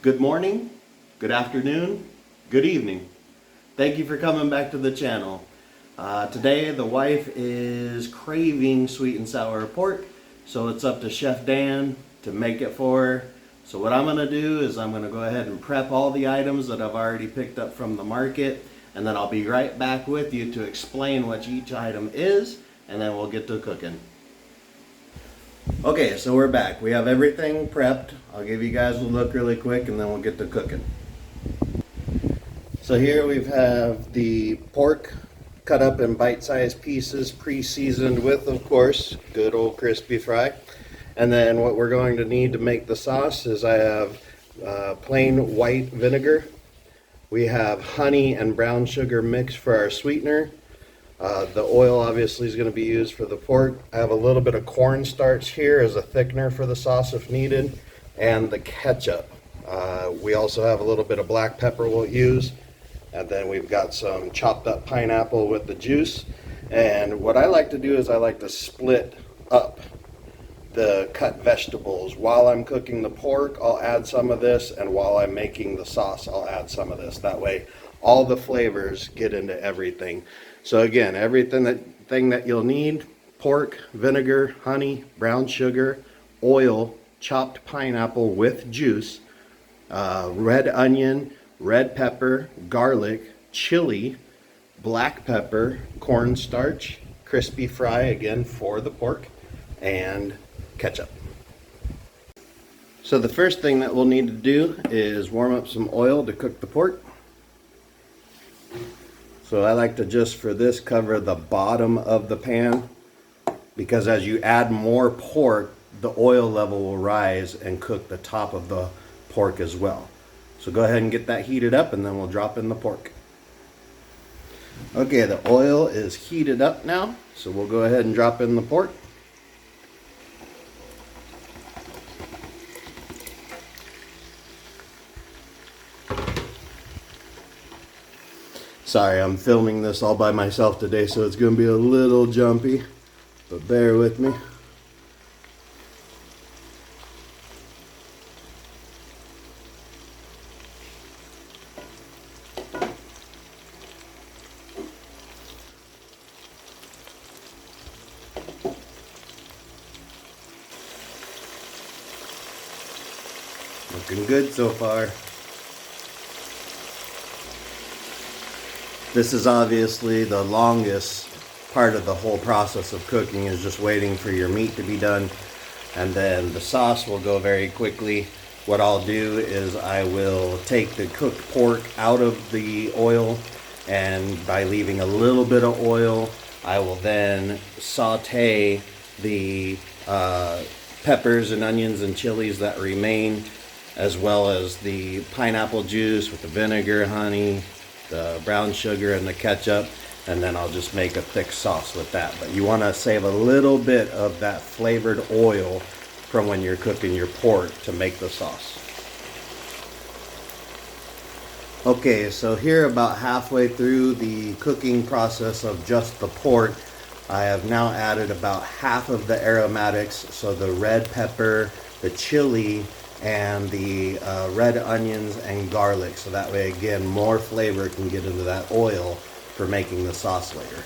Good morning, good afternoon, good evening. Thank you for coming back to the channel. Today the wife is craving sweet and sour pork, so it's up to Chef Dan to make it for her. So what I'm going to do is I'm going to go ahead and prep all the items that I've already picked up from the market, and then I'll be right back with you to explain what each item is, and then we'll get to cooking. Okay, so we're back. We have everything prepped. I'll give you guys a look really quick and then we'll get to cooking. So here we have the pork cut up in bite-sized pieces, pre-seasoned with, of course, good old crispy fry. And then what we're going to need to make the sauce is I have plain white vinegar. We have honey and brown sugar mixed for our sweetener. The oil obviously is going to be used for the pork. I have a little bit of cornstarch here as a thickener for the sauce if needed, and the ketchup. We also have a little bit of black pepper we'll use, and then we've got some chopped up pineapple with the juice. And what I like to do is I like to split up the cut vegetables. While I'm cooking the pork, I'll add some of this, and while I'm making the sauce, I'll add some of this. That way all the flavors get into everything. So again, everything that you'll need: pork, vinegar, honey, brown sugar, oil, chopped pineapple with juice, red onion, red pepper, garlic, chili, black pepper, cornstarch, crispy fry again for the pork, and ketchup. So the first thing that we'll need to do is warm up some oil to cook the pork. So I like to just for this cover the bottom of the pan, because as you add more pork, the oil level will rise and cook the top of the pork as well. So go ahead and get that heated up and then we'll drop in the pork. Okay, the oil is heated up now, so we'll go ahead and drop in the pork. Sorry, I'm filming this all by myself today, so it's going to be a little jumpy, but bear with me. Looking good so far. This is obviously the longest part of the whole process of cooking, is just waiting for your meat to be done, and then the sauce will go very quickly. What I'll do is I will take the cooked pork out of the oil, and by leaving a little bit of oil, I will then saute the peppers and onions and chilies that remain, as well as the pineapple juice with the vinegar, honey, the brown sugar, and the ketchup, and then I'll just make a thick sauce with that. But you want to save a little bit of that flavored oil from when you're cooking your pork to make the sauce. Okay, so here about halfway through the cooking process of just the pork, I have now added about half of the aromatics, so the red pepper, the chili, and the red onions and garlic, so that way again more flavor can get into that oil for making the sauce later.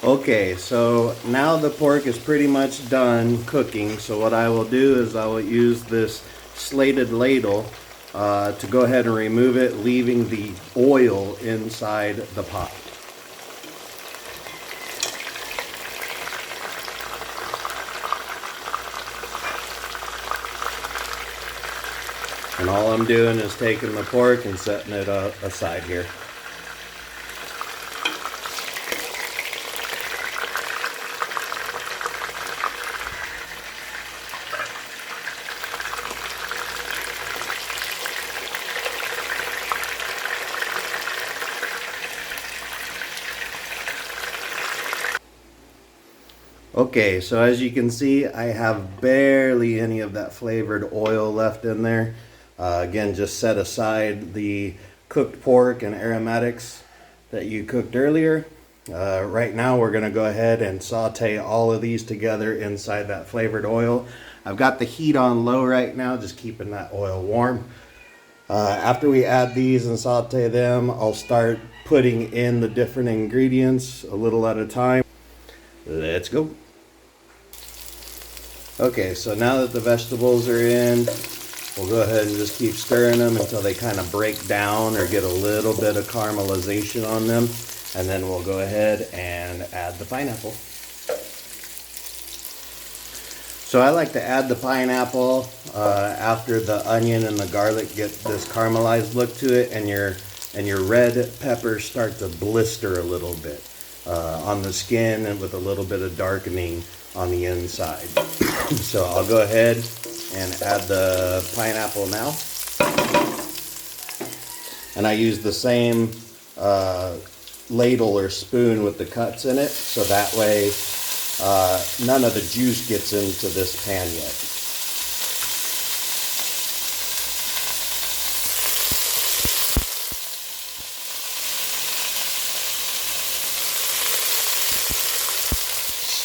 Okay, so now the pork is pretty much done cooking, so what I will do is I will use this slated ladle to go ahead and remove it, leaving the oil inside the pot. And all I'm doing is taking the pork and setting it aside here. Okay, so as you can see, I have barely any of that flavored oil left in there. Again, just set aside the cooked pork and aromatics that you cooked earlier. Right now we're going to go ahead and saute all of these together inside that flavored oil. I've got the heat on low right now, just keeping that oil warm. After we add these and saute them, I'll start putting in the different ingredients a little at a time. Let's go. Okay, so now that the vegetables are in, we'll go ahead and just keep stirring them until they kind of break down or get a little bit of caramelization on them. And then we'll go ahead and add the pineapple. So I like to add the pineapple after the onion and the garlic get this caramelized look to it, and your red peppers start to blister a little bit on the skin and with a little bit of darkening on the inside. So I'll go ahead and add the pineapple now. And I use the same ladle or spoon with the cuts in it, so that way none of the juice gets into this pan yet.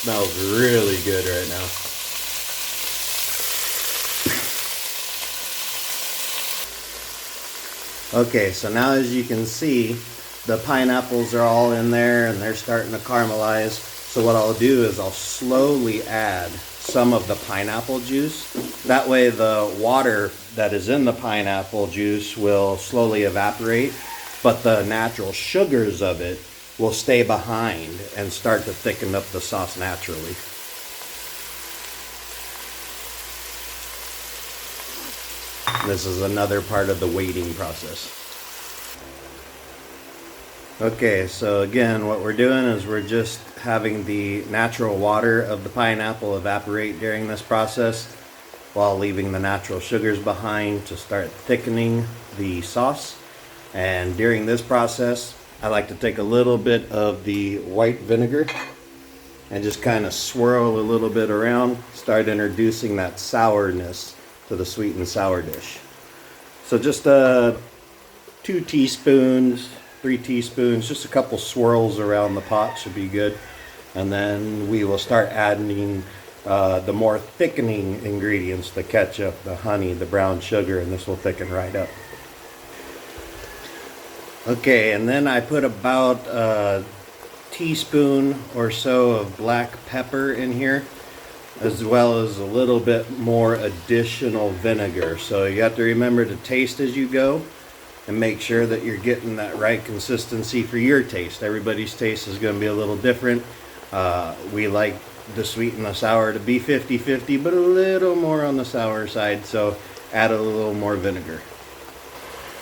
Smells really good right now. Okay, so now as you can see, the pineapples are all in there and they're starting to caramelize. So what I'll do is I'll slowly add some of the pineapple juice. That way the water that is in the pineapple juice will slowly evaporate, but the natural sugars of it will stay behind and start to thicken up the sauce naturally. This is another part of the waiting process. Okay, so again, what we're doing is we're just having the natural water of the pineapple evaporate during this process while leaving the natural sugars behind to start thickening the sauce. And during this process, I like to take a little bit of the white vinegar and just kind of swirl a little bit around, start introducing that sourness to the sweet and sour dish. So just 2 teaspoons, 3 teaspoons, just a couple swirls around the pot should be good. And then we will start adding the more thickening ingredients, the ketchup, the honey, the brown sugar, and this will thicken right up. Okay, and then I put about a teaspoon or so of black pepper in here, as well as a little bit more additional vinegar. So you have to remember to taste as you go and make sure that you're getting that right consistency for your taste. Everybody's taste is going to be a little different. We like the sweet and the sour to be 50-50, but a little more on the sour side, so add a little more vinegar.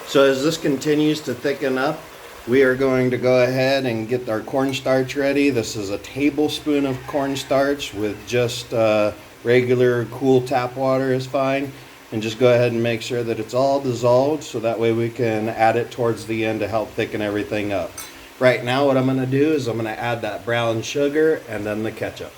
So as this continues to thicken up, we are going to go ahead and get our cornstarch ready. This is a tablespoon of cornstarch with just regular cool tap water is fine. And just go ahead and make sure that it's all dissolved, so that way we can add it towards the end to help thicken everything up. Right now what I'm going to do is I'm going to add that brown sugar and then the ketchup.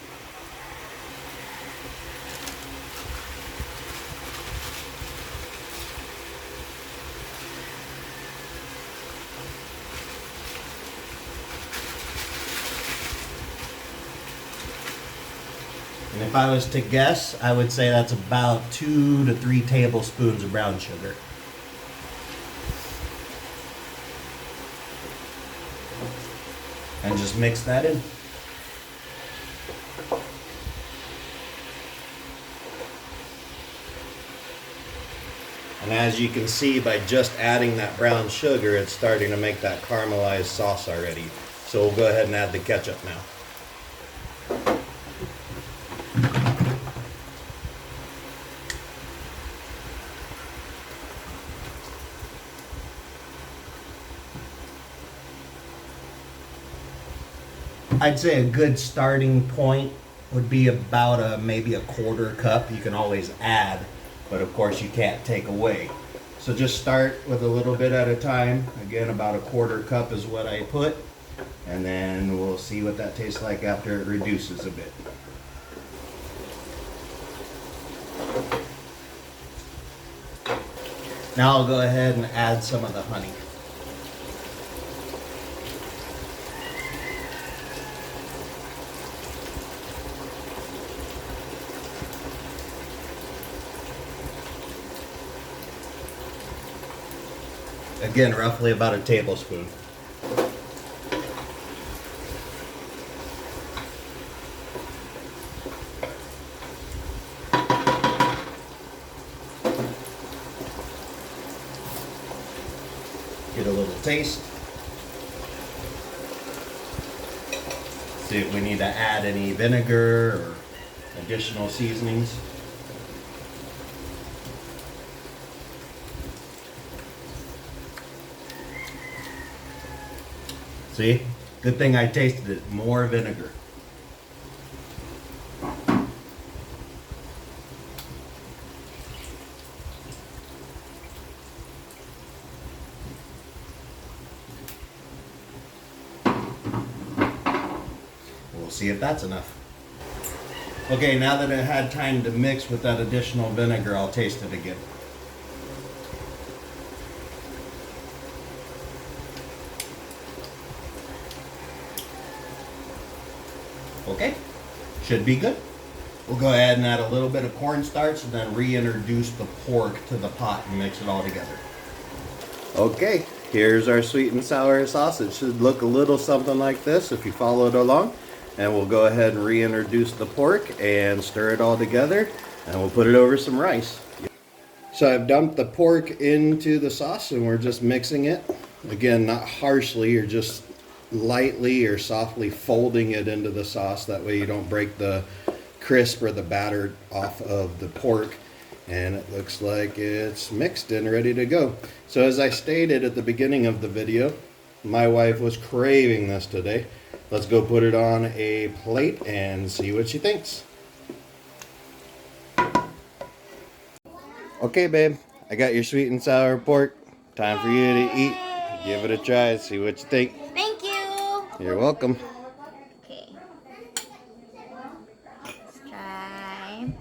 And if I was to guess, I would say that's about 2 to 3 tablespoons of brown sugar. And just mix that in. And as you can see, by just adding that brown sugar, it's starting to make that caramelized sauce already. So we'll go ahead and add the ketchup now. I'd say a good starting point would be about maybe a 1/4 cup. You can always add, but of course you can't take away. So just start with a little bit at a time. Again, about a 1/4 cup is what I put, and then we'll see what that tastes like after it reduces a bit. Now I'll go ahead and add some of the honey. Again, roughly about a tablespoon. Get a little taste. See if we need to add any vinegar or additional seasonings. See? Good thing I tasted it. More vinegar. We'll see if that's enough. Okay, now that it had time to mix with that additional vinegar, I'll taste it again. Okay, should be good. We'll go ahead and add a little bit of cornstarch and then reintroduce the pork to the pot and mix it all together. Okay, here's our sweet and sour sauce. It should look a little something like this if you followed along. And we'll go ahead and reintroduce the pork and stir it all together, and we'll put it over some rice. So I've dumped the pork into the sauce and we're just mixing it. Again, not harshly, you're just lightly or softly folding it into the sauce. That way you don't break the crisp or the batter off of the pork. And it looks like it's mixed and ready to go. So as I stated at the beginning of the video, my wife was craving this today. Let's go put it on a plate and see what she thinks. Okay, babe, I got your sweet and sour pork. Time for you to eat. Give it a try, see what you think. Thank you. You're welcome. Okay. Let's try.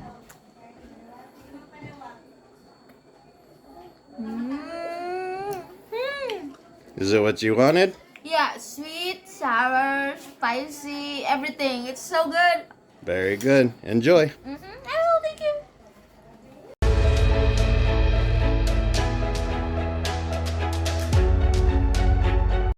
Is it what you wanted? Yeah, sweet, sour, spicy, everything. It's so good. Very good. Enjoy. Mm-hmm.